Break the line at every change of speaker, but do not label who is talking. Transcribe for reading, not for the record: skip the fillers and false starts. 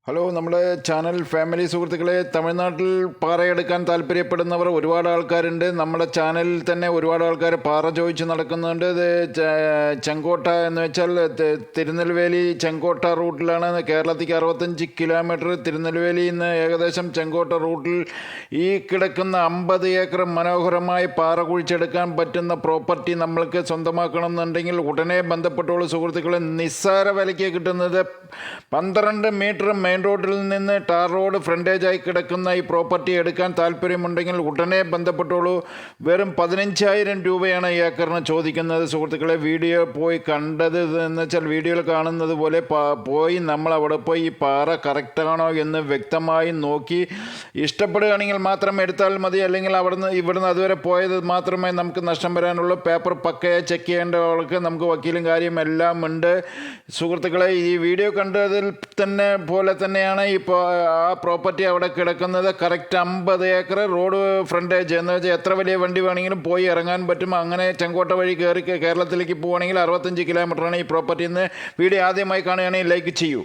Hello, നമ്മുടെ channel family സുഹൃത്തുക്കളെ, തമിഴ്നാട്ടിൽ പാറയെടുക്കാൻ താല്പര്യപ്പെടുന്നവർ ഒരുപാട് ആൾക്കാരുണ്ട്. നമ്മുടെ ചാനലിൽ തന്നെ ഒരുപാട് ആൾക്കാർ പാറ ചോദിച്ച് നടക്കുന്നുണ്ട്. ഇത് ചെങ്കോട്ട എന്ന് വെച്ചാൽ തിരുനെൽവേലി ചെങ്കോട്ട റൂട്ടിലാണ്. കേരളത്തിലേക്ക് 65 കിലോമീറ്റർ തിരുനെൽവേലിയിൽ നിന്ന് ഏകദേശം ചെങ്കോട്ട റൂട്ടിൽ ഈ കിടക്കുന്ന 50 ഏക്കർ മനോഹരമായി പാറ കുഴിച്ചെടുക്കാൻ പറ്റുന്ന പ്രോപ്പർട്ടി നമ്മൾക്ക് സ്വന്തമാക്കണമെന്നുണ്ടെങ്കിൽ ഉടനെ ബന്ധപ്പെട്ടോളൂ സുഹൃത്തുക്കളെ. നിസ്സാര വിലയ്ക്ക് കിട്ടുന്നത് 12 മീറ്റർ മെയിൻ റോഡിൽ നിന്ന് ടാർ റോഡ് ഫ്രണ്ടേജായി കിടക്കുന്ന ഈ പ്രോപ്പർട്ടി എടുക്കാൻ താല്പര്യമുണ്ടെങ്കിൽ ഉടനെ ബന്ധപ്പെട്ടോളൂ. വെറും 15,000 രൂപയാണ് ഈ ഏക്കറിന് ചോദിക്കുന്നത് സുഹൃത്തുക്കളെ. വീഡിയോ പോയി കണ്ടത് എന്ന് വെച്ചാൽ വീഡിയോയിൽ കാണുന്നത് പോലെ പോയി നമ്മൾ അവിടെ പോയി ഈ പാറ കറക്റ്റാണോ എന്ന് വ്യക്തമായി നോക്കി ഇഷ്ടപ്പെടുകയാണെങ്കിൽ മാത്രം എടുത്താൽ മതി. അല്ലെങ്കിൽ ഇവിടുന്ന് അതുവരെ പോയത് മാത്രമേ നമുക്ക് നഷ്ടം വരാനുള്ളൂ. പേപ്പർ പക്കയെ ചെക്ക് ചെയ്യേണ്ടവർക്ക് നമുക്ക് വക്കീലും കാര്യം എല്ലാം ഉണ്ട് സുഹൃത്തുക്കളെ. ഈ വീഡിയോ കണ്ടതിൽ തന്നെ പോലെ തന്നെയാണ് ഇപ്പോൾ ആ പ്രോപ്പർട്ടി അവിടെ കിടക്കുന്നത്. കറക്റ്റ് 50 ഏക്കർ റോഡ് ഫ്രണ്ടേജ് എന്ന് വെച്ചാൽ എത്ര വലിയ വണ്ടി വേണമെങ്കിലും പോയി ഇറങ്ങാൻ പറ്റും. അങ്ങനെ ചെങ്കോട്ട വഴി കയറി കേരളത്തിലേക്ക് പോവുകയാണെങ്കിൽ 65 കിലോമീറ്ററാണ് ഈ പ്രോപ്പർട്ടിയിൽ നിന്ന്. വീഡിയോ ആദ്യമായി കാണുകയാണെങ്കിൽ ലൈക്ക് ചെയ്യൂ.